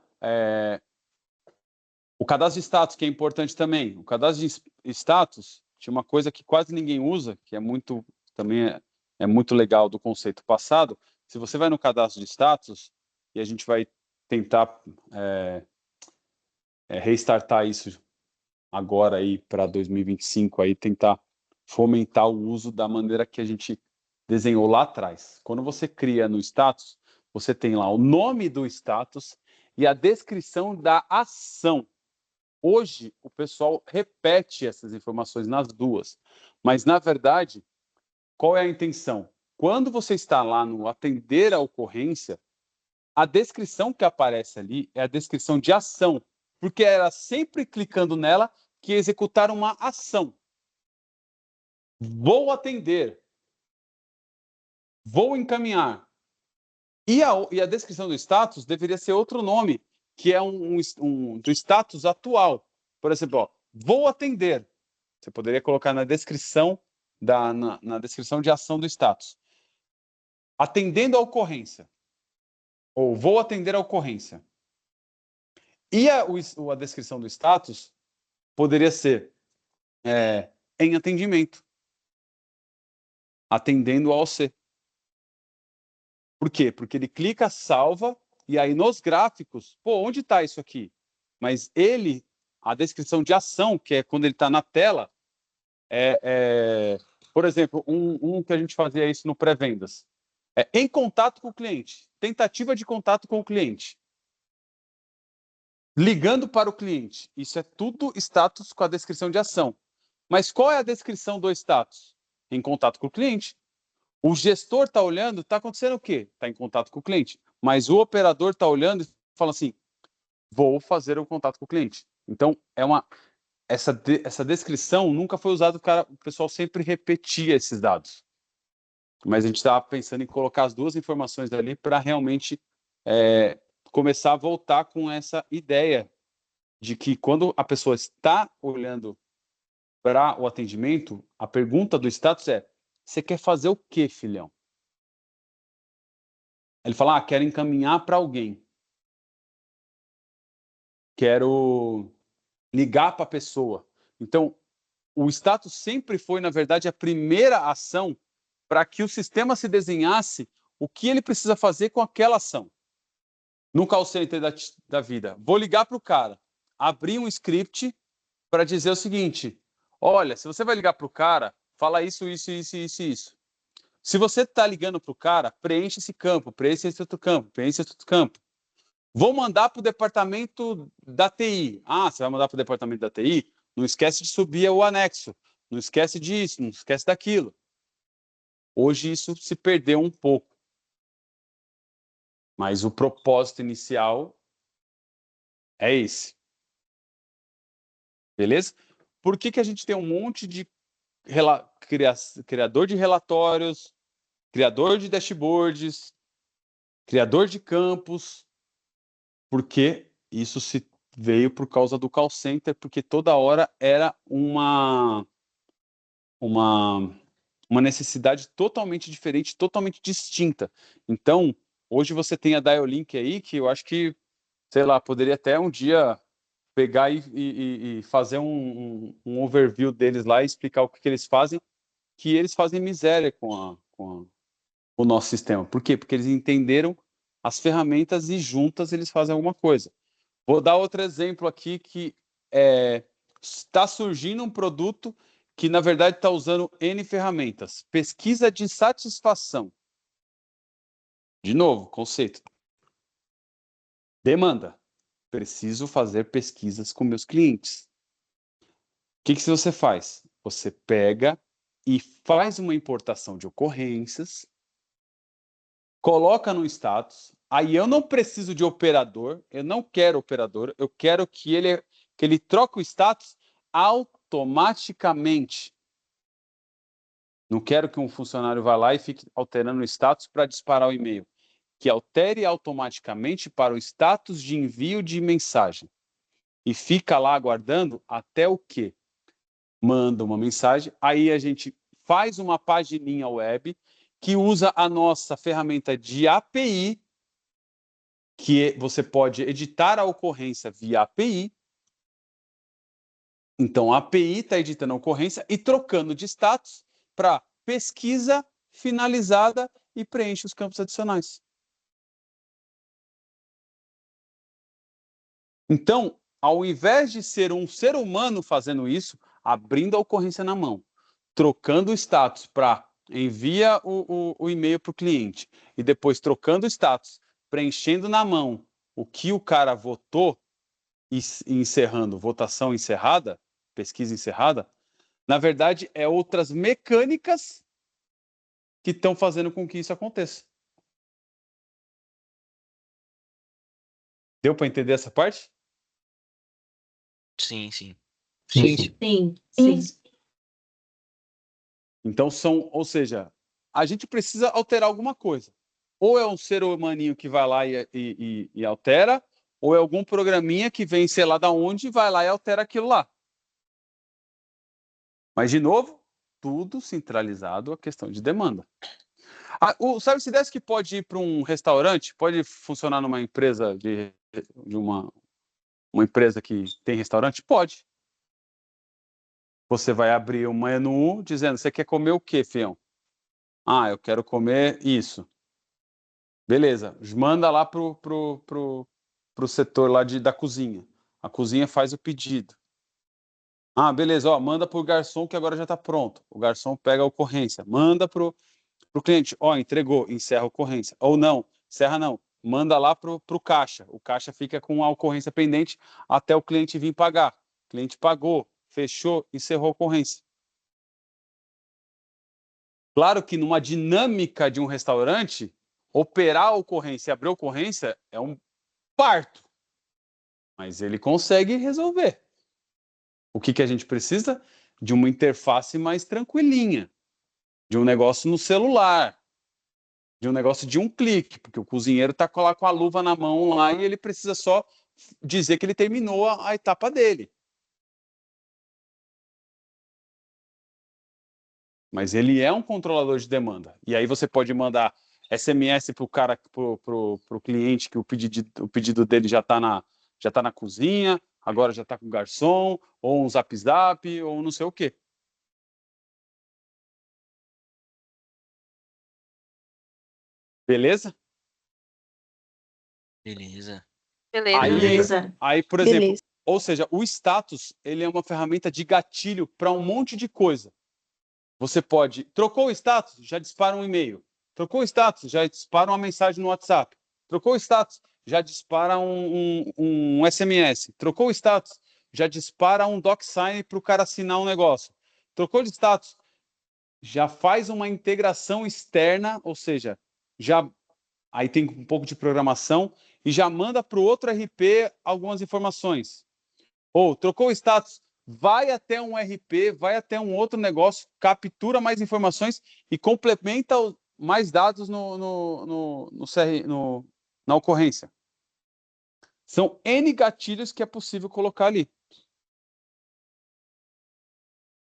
o cadastro de status, que é importante também. O cadastro de status tinha uma coisa que quase ninguém usa, que é muito legal do conceito passado. Se você vai no cadastro de status, e a gente vai tentar restartar isso agora aí para 2025, aí tentar fomentar o uso da maneira que a gente desenhou lá atrás. Quando você cria no status, você tem lá o nome do status e a descrição da ação. Hoje, o pessoal repete essas informações nas duas, mas, na verdade, qual é a intenção? Quando você está lá no atender a ocorrência, a descrição que aparece ali é a descrição de ação, porque era sempre clicando nela que executar uma ação. Vou atender, vou encaminhar. E a descrição do status deveria ser outro nome, que é do status atual. Por exemplo, vou atender. Você poderia colocar na descrição na descrição de ação do status. Atendendo a ocorrência. Ou vou atender a ocorrência. E a descrição do status poderia ser em atendimento. Atendendo ao C. Por quê? Porque ele clica, salva, e aí nos gráficos, onde está isso aqui? Mas a descrição de ação, que é quando ele está na tela, por exemplo, um que a gente fazia isso no pré-vendas. Em contato com o cliente, tentativa de contato com o cliente. Ligando para o cliente. Isso é tudo status com a descrição de ação. Mas qual é a descrição do status? Em contato com o cliente. O gestor está olhando, está acontecendo o quê? Está em contato com o cliente. Mas o operador está olhando e fala assim, vou fazer o contato com o cliente. Então, essa descrição nunca foi usada, o pessoal sempre repetia esses dados. Mas a gente estava pensando em colocar as duas informações ali para realmente começar a voltar com essa ideia de que quando a pessoa está olhando para o atendimento, a pergunta do status é: você quer fazer o quê, filhão? Ele fala: quero encaminhar para alguém. Quero ligar para a pessoa. Então, o status sempre foi, na verdade, a primeira ação para que o sistema se desenhasse o que ele precisa fazer com aquela ação. No call center da vida, vou ligar para o cara, abrir um script para dizer o seguinte: olha, se você vai ligar para o cara, fala isso, isso, isso, isso, isso. Se você está ligando para o cara, preenche esse campo, preenche esse outro campo, preenche esse outro campo. Vou mandar para o departamento da TI. Você vai mandar para o departamento da TI? Não esquece de subir o anexo. Não esquece disso, não esquece daquilo. Hoje isso se perdeu um pouco. Mas o propósito inicial é esse. Beleza? Por que a gente tem um monte de criador de relatórios, criador de dashboards, criador de campos? Porque isso se veio por causa do call center, porque toda hora era uma necessidade totalmente diferente, totalmente distinta. Então, hoje você tem a Dialink aí, que eu acho que, sei lá, poderia até um dia pegar e fazer um overview deles lá e explicar o que eles fazem, que eles fazem miséria com o nosso sistema. Por quê? Porque eles entenderam as ferramentas e juntas eles fazem alguma coisa. Vou dar outro exemplo aqui que está surgindo um produto que, na verdade, está usando N ferramentas. Pesquisa de satisfação. De novo, conceito. Demanda. Preciso fazer pesquisas com meus clientes. O que você faz? Você pega e faz uma importação de ocorrências, coloca no status. Aí eu não preciso de operador, eu não quero operador, eu quero que ele troque o status automaticamente. Não quero que um funcionário vá lá e fique alterando o status para disparar o e-mail. Que altere automaticamente para o status de envio de mensagem. E fica lá aguardando até o quê? Manda uma mensagem, aí a gente faz uma pagininha web que usa a nossa ferramenta de API, que você pode editar a ocorrência via API. Então, a API está editando a ocorrência e trocando de status para pesquisa finalizada e preenche os campos adicionais. Então, ao invés de ser um ser humano fazendo isso, abrindo a ocorrência na mão, trocando o status para envia o e-mail para o cliente e depois trocando o status, preenchendo na mão o que o cara votou e encerrando, votação encerrada, pesquisa encerrada, na verdade, é outras mecânicas que estão fazendo com que isso aconteça. Deu para entender essa parte? Sim, sim. Sim. Sim. Então ou seja, a gente precisa alterar alguma coisa. Ou é um ser humaninho que vai lá e altera, ou é algum programinha que vem, sei lá da onde, vai lá e altera aquilo lá. Mas, de novo, tudo centralizado à questão de demanda. O Service Desk pode ir para um restaurante? Pode funcionar numa empresa de uma empresa que tem restaurante? Pode. Você vai abrir um menu dizendo, você quer comer o quê, fião? Ah, eu quero comer isso. Beleza, manda lá pro setor lá da cozinha. A cozinha faz o pedido. Ah, beleza, ó, manda pro garçom que agora já está pronto. O garçom pega a ocorrência, manda pro cliente, ó, entregou, encerra a ocorrência. Ou não, encerra não, manda lá pro caixa. O caixa fica com a ocorrência pendente até o cliente vir pagar. O cliente pagou, fechou, encerrou a ocorrência. Claro que numa dinâmica de um restaurante, operar a ocorrência e abrir a ocorrência é um parto. Mas ele consegue resolver. O que a gente precisa? De uma interface mais tranquilinha. De um negócio no celular. De um negócio de um clique. Porque o cozinheiro está lá com a luva na mão lá e ele precisa só dizer que ele terminou a etapa dele. Mas ele é um controlador de demanda. E aí você pode mandar SMS para o cara, pro cliente, que o pedido dele já está na cozinha, agora já está com o garçom, ou um zap zap, ou não sei o quê. Beleza? Beleza. Beleza. Aí, por exemplo, ou seja, o status ele é uma ferramenta de gatilho para um monte de coisa. Você pode... Trocou o status? Já dispara um e-mail. Trocou o status? Já dispara uma mensagem no WhatsApp. Trocou o status? Já dispara um SMS. Trocou o status? Já dispara um DocSign para o cara assinar um negócio. Trocou de status? Já faz uma integração externa, ou seja, já aí tem um pouco de programação e já manda para o outro RP algumas informações. Ou trocou o status, vai até um RP, vai até um outro negócio, captura mais informações e complementa mais dados na ocorrência. São N gatilhos que é possível colocar ali.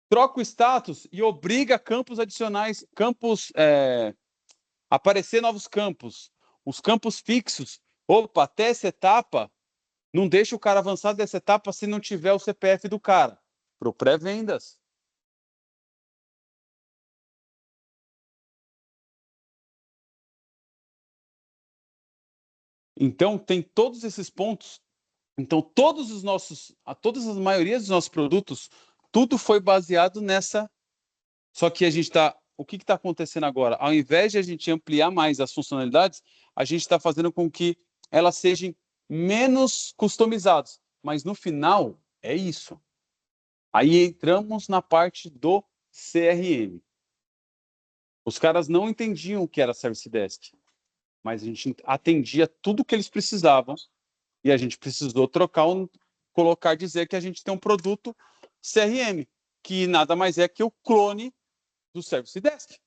Troca o status e obriga campos adicionais, aparecer novos campos. Os campos fixos, opa, até essa etapa, não deixa o cara avançar dessa etapa se não tiver o CPF do cara. Pro pré-vendas. Então, tem todos esses pontos. Então, todas as maiorias dos nossos produtos, tudo foi baseado nessa. Só que a gente está. O que está acontecendo agora? Ao invés de a gente ampliar mais as funcionalidades, a gente está fazendo com que elas sejam menos customizadas. Mas no final, é isso. Aí entramos na parte do CRM. Os caras não entendiam o que era Service Desk, mas a gente atendia tudo o que eles precisavam e a gente precisou dizer que a gente tem um produto CRM, que nada mais é que o clone do Service Desk.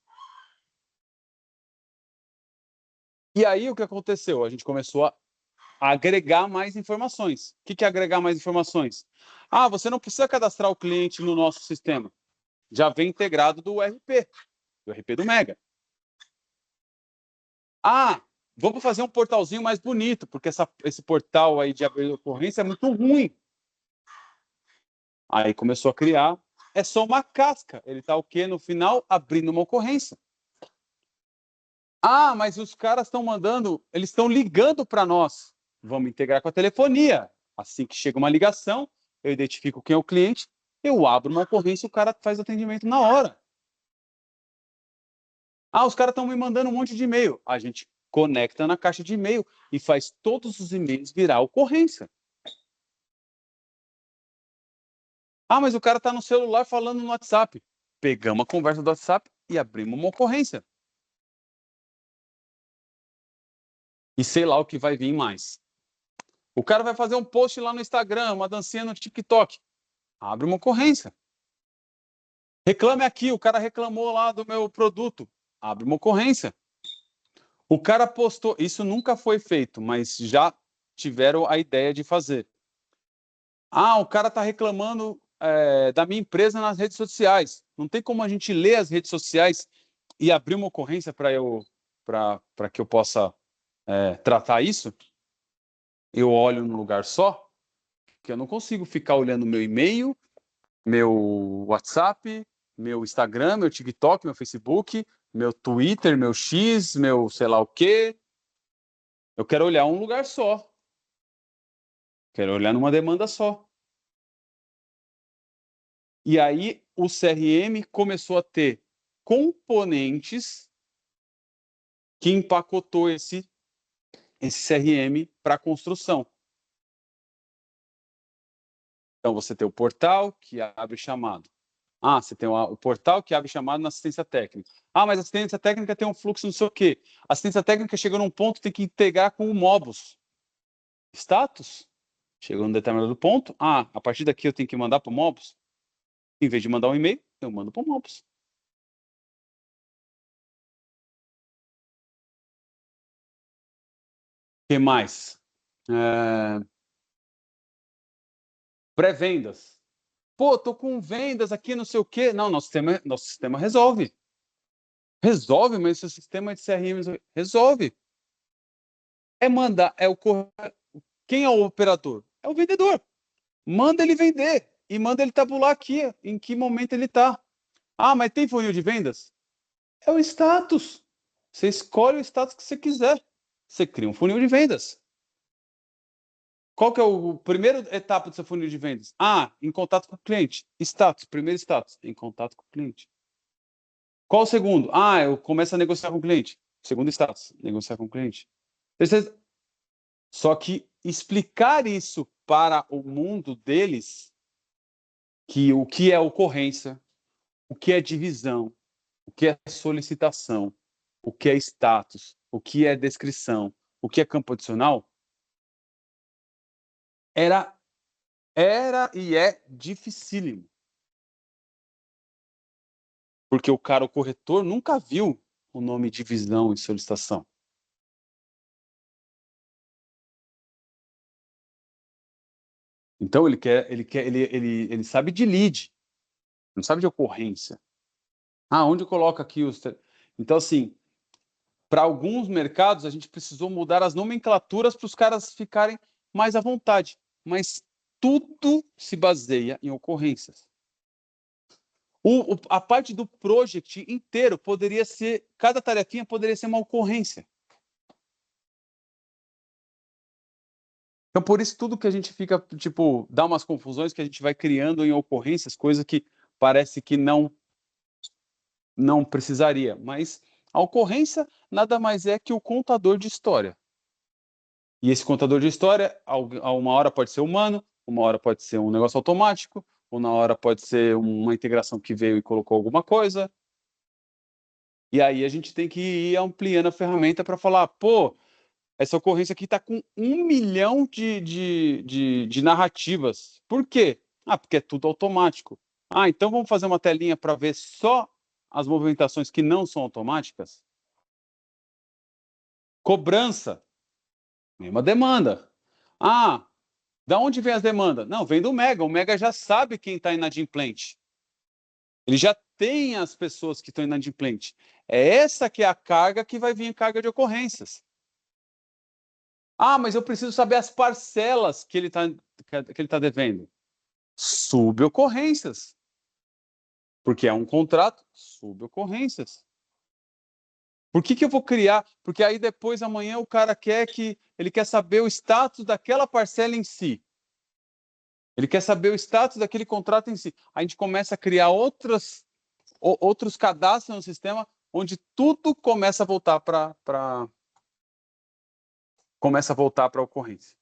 E aí o que aconteceu? A gente começou a agregar mais informações. O que é agregar mais informações? Ah, você não precisa cadastrar o cliente no nosso sistema. Já vem integrado do RP do Mega. Ah, vamos fazer um portalzinho mais bonito, porque esse portal aí de abrir ocorrência é muito ruim. Aí começou a criar, é só uma casca. Ele está o quê? No final, abrindo uma ocorrência. Ah, mas os caras estão mandando, eles estão ligando para nós. Vamos integrar com a telefonia. Assim que chega uma ligação, eu identifico quem é o cliente, eu abro uma ocorrência e o cara faz atendimento na hora. Ah, os caras estão me mandando um monte de e-mail. A gente conecta na caixa de e-mail e faz todos os e-mails virar ocorrência. Ah, mas o cara está no celular falando no WhatsApp. Pegamos a conversa do WhatsApp e abrimos uma ocorrência. E sei lá o que vai vir mais. O cara vai fazer um post lá no Instagram, uma dancinha no TikTok. Abre uma ocorrência. Reclame aqui, o cara reclamou lá do meu produto. Abre uma ocorrência. O cara postou, isso nunca foi feito, mas já tiveram a ideia de fazer. Ah, o cara está reclamando da minha empresa nas redes sociais. Não tem como a gente ler as redes sociais e abrir uma ocorrência para que eu possa tratar isso? Eu olho num lugar só, que eu não consigo ficar olhando meu e-mail, meu WhatsApp, meu Instagram, meu TikTok, meu Facebook, meu Twitter, meu X, meu sei lá o quê. Eu quero olhar um lugar só. Quero olhar numa demanda só. E aí o CRM começou a ter componentes que empacotou esse CRM para construção. Então você tem o portal que abre chamado. Ah, você tem o portal que abre chamado na assistência técnica. Ah, mas a assistência técnica tem um fluxo não sei o quê. A assistência técnica chegou num ponto tem que integrar com o Mobus. Status. Chegou num determinado ponto. Ah, a partir daqui eu tenho que mandar para o Mobus. Em vez de mandar um e-mail, eu mando para o Mobus. O que mais? Pré-vendas. Pô, tô com vendas aqui, não sei o quê. Não, nosso sistema resolve. Resolve, mas seu sistema de CRM resolve. É mandar, quem é o operador? É o vendedor. Manda ele vender e manda ele tabular aqui em que momento ele está. Ah, mas tem funil de vendas? É o status. Você escolhe o status que você quiser. Você cria um funil de vendas. Qual que é o primeiro etapa do seu funil de vendas? Ah, em contato com o cliente. Status, primeiro status, em contato com o cliente. Qual o segundo? Ah, eu começo a negociar com o cliente. Segundo status, negociar com o cliente. Só que explicar isso para o mundo deles, que o que é ocorrência, o que é divisão, o que é solicitação, o que é status, o que é descrição, o que é campo adicional, era e é dificílimo. Porque o corretor, nunca viu o nome divisão e solicitação. Então ele sabe de lead, não sabe de ocorrência. Ah, onde eu coloco aqui os. Então, assim, para alguns mercados, a gente precisou mudar as nomenclaturas para os caras ficarem mais à vontade. Mas tudo se baseia em ocorrências. A parte do project inteiro poderia ser, cada tarefinha poderia ser uma ocorrência. Então, por isso, tudo que a gente fica, tipo, dá umas confusões que a gente vai criando em ocorrências, coisa que parece que não precisaria. Mas a ocorrência nada mais é que o contador de história. E esse contador de história, a uma hora pode ser humano, uma hora pode ser um negócio automático, uma hora pode ser uma integração que veio e colocou alguma coisa. E aí a gente tem que ir ampliando a ferramenta para falar, pô, essa ocorrência aqui está com 1 milhão de narrativas. Por quê? Ah, porque é tudo automático. Ah, então vamos fazer uma telinha para ver só as movimentações que não são automáticas? Cobrança, mesma demanda. Ah, da onde vem as demandas? Não, vem do Mega. O Mega já sabe quem está inadimplente. Ele já tem as pessoas que estão inadimplentes. É essa que é a carga que vai vir em carga de ocorrências. Ah, mas eu preciso saber as parcelas que ele tá devendo. Subocorrências. Porque é um contrato, subocorrências. Por que eu vou criar? Porque aí depois, amanhã, o cara ele quer saber o status daquela parcela em si. Ele quer saber o status daquele contrato em si. A gente começa a criar outros cadastros no sistema, onde tudo começa a voltar para a ocorrência.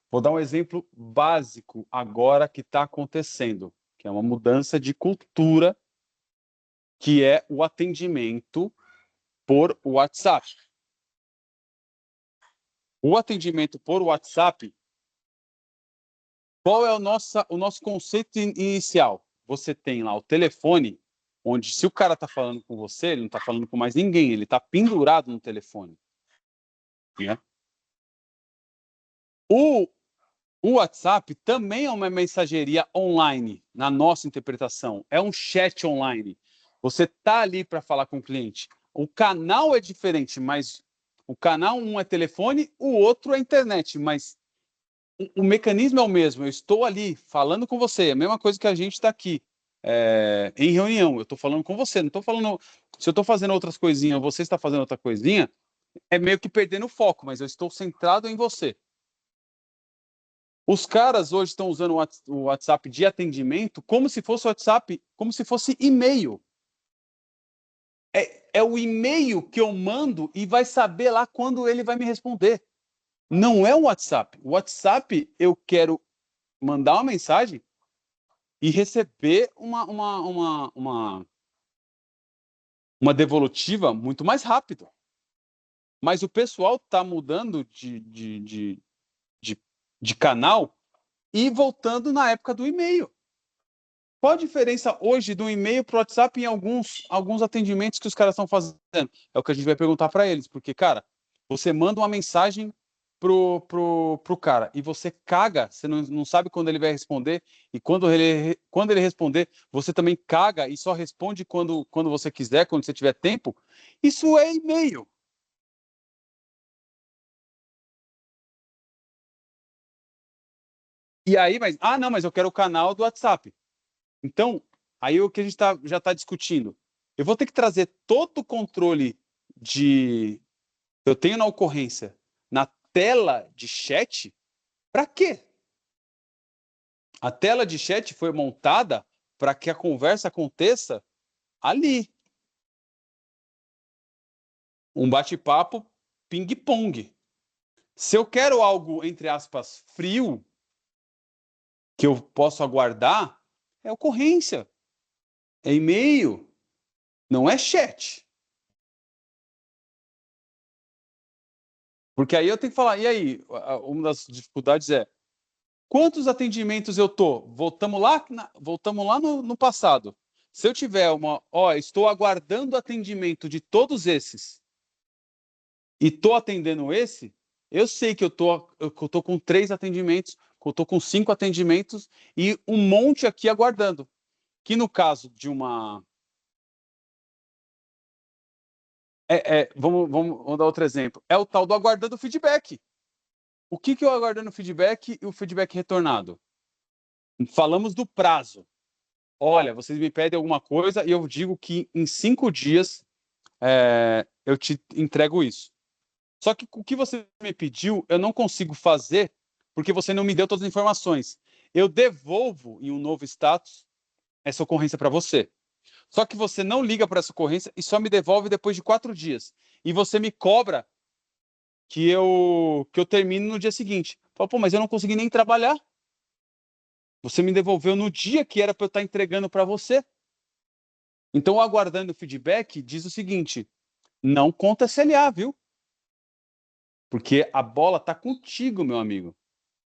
Vou dar um exemplo básico agora que está acontecendo, que é uma mudança de cultura, que é o atendimento por WhatsApp. O atendimento por WhatsApp, qual é o nosso conceito inicial? Você tem lá o telefone, onde se o cara está falando com você, ele não está falando com mais ninguém, ele está pendurado no telefone. Né? O WhatsApp também é uma mensageria online, na nossa interpretação. É um chat online. Você está ali para falar com o cliente. O canal é diferente, mas o canal um é telefone, o outro é internet, mas o mecanismo é o mesmo. Eu estou ali falando com você, é a mesma coisa que a gente está aqui em reunião. Eu estou falando com você, não estou falando... Se eu estou fazendo outras coisinhas, você está fazendo outra coisinha, é meio que perdendo o foco, mas eu estou centrado em você. Os caras hoje estão usando o WhatsApp de atendimento como se fosse WhatsApp, como se fosse e-mail. É o e-mail que eu mando e vai saber lá quando ele vai me responder. Não é o WhatsApp. O WhatsApp, eu quero mandar uma mensagem e receber uma devolutiva muito mais rápido. Mas o pessoal está mudando de canal e voltando na época do e-mail. Qual a diferença hoje do e-mail para o WhatsApp em alguns atendimentos que os caras estão fazendo? É o que a gente vai perguntar para eles, porque, cara, você manda uma mensagem pro cara e você caga, você não sabe quando ele vai responder, e quando ele responder, você também caga e só responde quando você quiser, quando você tiver tempo. Isso é e-mail. E aí, mas eu quero o canal do WhatsApp. Então, aí o que a gente já está discutindo, eu vou ter que trazer todo o controle eu tenho na ocorrência na tela de chat. Para quê? A tela de chat foi montada para que a conversa aconteça ali. Um bate-papo ping-pong. Se eu quero algo, entre aspas, frio, que eu posso aguardar, é ocorrência, é e-mail, não é chat. Porque aí eu tenho que falar, e aí? Uma das dificuldades é, quantos atendimentos eu tô? Voltamos lá no passado. Se eu tiver estou aguardando atendimento de todos esses e estou atendendo esse, eu sei que eu tô com 3 atendimentos, que eu tô com 5 atendimentos e um monte aqui aguardando. Que no caso de uma... vamos dar outro exemplo. É o tal do aguardando feedback. O que é o aguardando feedback e o feedback retornado? Falamos do prazo. Olha, vocês me pedem alguma coisa e eu digo que em 5 dias eu te entrego isso. Só que o que você me pediu, eu não consigo fazer porque você não me deu todas as informações. Eu devolvo em um novo status essa ocorrência para você. Só que você não liga para essa ocorrência e só me devolve depois de 4 dias. E você me cobra que eu termine no dia seguinte. Fala, pô, mas eu não consegui nem trabalhar. Você me devolveu no dia que era para eu estar entregando para você. Então, aguardando o feedback, diz o seguinte: não conta SLA, viu? Porque a bola está contigo, meu amigo.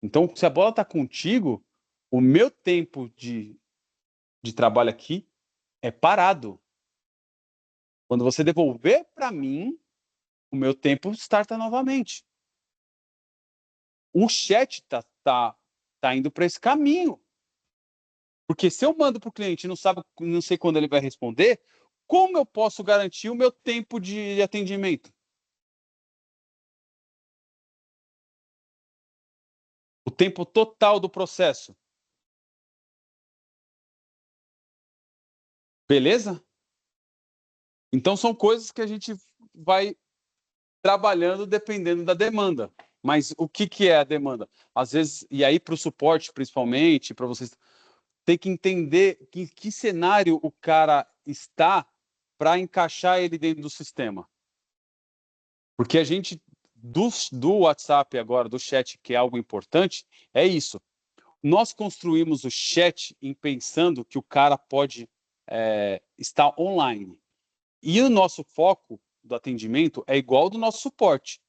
Então, se a bola está contigo, o meu tempo de trabalho aqui é parado. Quando você devolver para mim, o meu tempo starta novamente. O chat tá indo para esse caminho. Porque se eu mando para o cliente e não sei quando ele vai responder, como eu posso garantir o meu tempo de atendimento? O tempo total do processo. Beleza? Então são coisas que a gente vai trabalhando dependendo da demanda. Mas o que é a demanda? Às vezes, e aí para o suporte principalmente, para vocês, tem que entender que cenário o cara está para encaixar ele dentro do sistema. Porque a gente, do WhatsApp agora, do chat, que é algo importante, é isso. Nós construímos o chat pensando que o cara pode estar online. E o nosso foco do atendimento é igual ao do nosso suporte.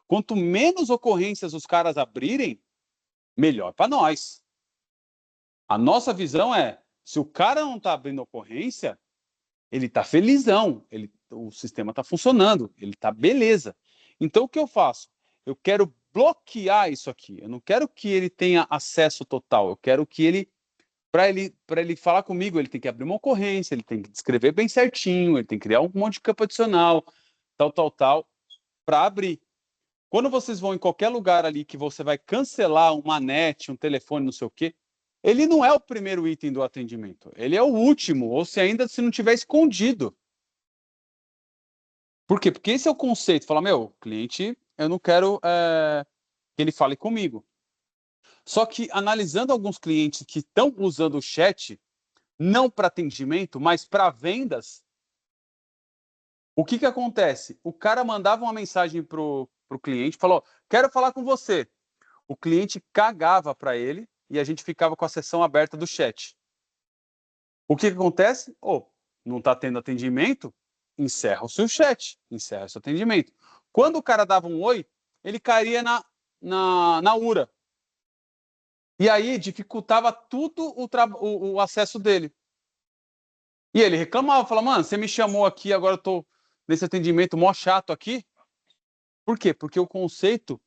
Quanto menos ocorrências os caras abrirem, melhor para nós. A nossa visão é, se o cara não está abrindo ocorrência, ele está felizão, o sistema está funcionando, ele está beleza. Então, o que eu faço? Eu quero bloquear isso aqui. Eu não quero que ele tenha acesso total. Eu quero que ele, para ele falar comigo, ele tem que abrir uma ocorrência, ele tem que descrever bem certinho, ele tem que criar um monte de campo adicional, tal, para abrir. Quando vocês vão em qualquer lugar ali que você vai cancelar uma net, um telefone, não sei o quê, ele não é o primeiro item do atendimento. Ele é o último, ou se não tiver escondido. Por quê? Porque esse é o conceito. Fala, meu, cliente, eu não quero que ele fale comigo. Só que analisando alguns clientes que estão usando o chat, não para atendimento, mas para vendas, o que acontece? O cara mandava uma mensagem para o cliente, falou, quero falar com você. O cliente cagava para ele e a gente ficava com a sessão aberta do chat. O que acontece? Não está tendo atendimento? Encerra o seu chat, encerra o seu atendimento. Quando o cara dava um oi, ele caía na URA. E aí dificultava tudo o acesso dele. E ele reclamava, falava, mano, você me chamou aqui, agora eu tô nesse atendimento mó chato aqui. Por quê? Porque o conceito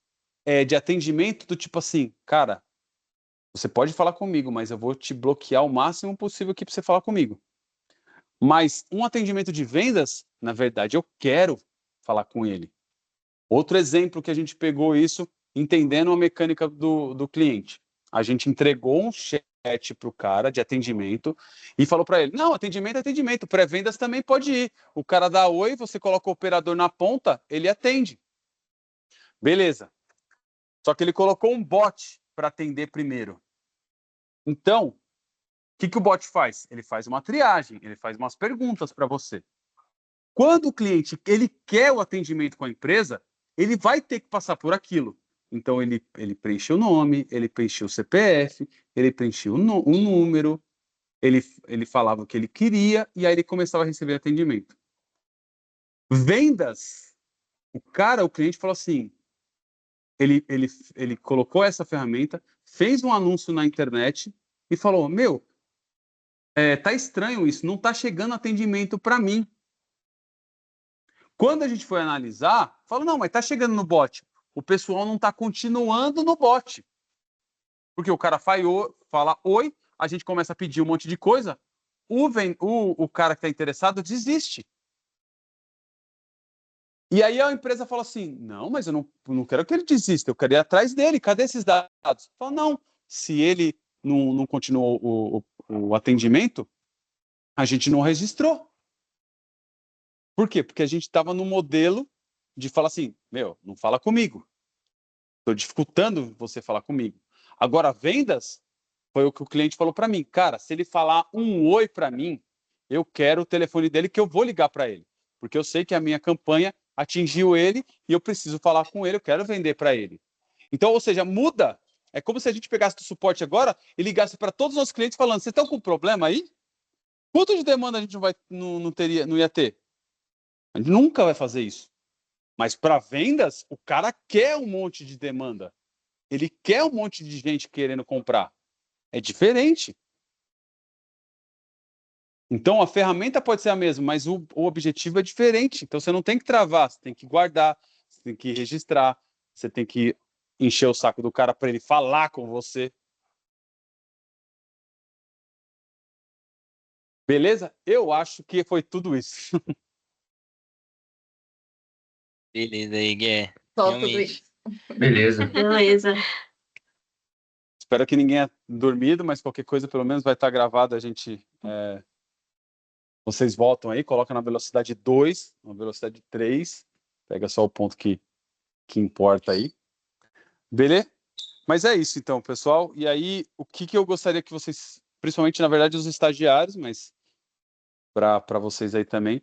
de atendimento do tipo assim, cara, você pode falar comigo, mas eu vou te bloquear o máximo possível aqui para você falar comigo. Mas um atendimento de vendas, na verdade, eu quero falar com ele. Outro exemplo que a gente pegou isso, entendendo a mecânica do cliente. A gente entregou um chat para o cara de atendimento e falou para ele, não, atendimento é atendimento, pré-vendas também pode ir. O cara dá oi, você coloca o operador na ponta, ele atende. Beleza. Só que ele colocou um bot para atender primeiro. Então, o que o bot faz? Ele faz uma triagem, ele faz umas perguntas para você. Quando o cliente ele quer o atendimento com a empresa, ele vai ter que passar por aquilo. Então, ele preencheu o nome, ele preencheu o CPF, ele preencheu o número, ele falava o que ele queria e aí ele começava a receber atendimento. Vendas, o cliente falou assim, ele colocou essa ferramenta, fez um anúncio na internet e falou, meu, tá estranho isso, não tá chegando atendimento para mim. Quando a gente foi analisar, falou, não, mas tá chegando no bot. O pessoal não tá continuando no bot. Porque o cara fala oi, a gente começa a pedir um monte de coisa, o cara que tá interessado desiste. E aí a empresa fala assim, não, mas eu não quero que ele desista, eu quero ir atrás dele, cadê esses dados? Fala, não, se ele não continuou o atendimento, a gente não registrou. Por quê? Porque a gente estava no modelo de falar assim, não fala comigo. Estou dificultando você falar comigo. Agora, vendas, foi o que o cliente falou para mim. Cara, se ele falar um oi para mim, eu quero o telefone dele que eu vou ligar para ele. Porque eu sei que a minha campanha atingiu ele e eu preciso falar com ele, eu quero vender para ele. Então, ou seja, muda. É como se a gente pegasse do suporte agora e ligasse para todos os nossos clientes falando, vocês estão com problema aí? Quanto de demanda a gente não ia ter? A gente nunca vai fazer isso. Mas para vendas, o cara quer um monte de demanda. Ele quer um monte de gente querendo comprar. É diferente. Então, a ferramenta pode ser a mesma, mas o objetivo é diferente. Então, você não tem que travar, você tem que guardar, você tem que registrar, você tem que encher o saco do cara para ele falar com você. Beleza? Eu acho que foi tudo isso. Beleza aí, Gué. Só Realmente. tudo isso. Beleza. Beleza. Espero que ninguém tenha dormido, mas qualquer coisa, pelo menos, vai estar gravado. Vocês voltam aí, colocam na velocidade 2, na velocidade 3. Pega só o ponto que importa aí. Beleza? Mas é isso, então, pessoal. E aí, o que eu gostaria que vocês, principalmente, na verdade, os estagiários, mas para vocês aí também,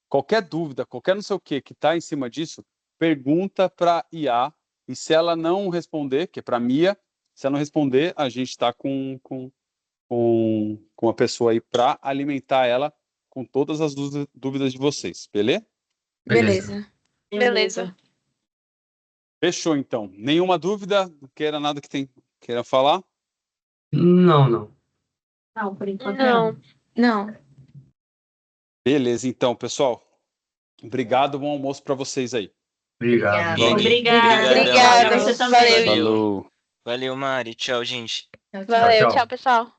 qualquer dúvida, qualquer não sei o que está em cima disso, pergunta para IA. E se ela não responder, que é para Mia, se ela não responder, a gente está com uma pessoa aí para alimentar ela com todas as dúvidas de vocês, beleza? Beleza. Beleza. Fechou, então. Nenhuma dúvida? Não queira nada que queira falar? Não. Não, por enquanto Não. Não. Beleza, então, pessoal. Obrigado, bom almoço para vocês aí. Obrigado. Obrigado. Obrigada. Obrigadão. Você também. Valeu. Falou. Valeu, Mari. Tchau, gente. Tchau, tchau. Valeu, Tchau. tchau, pessoal.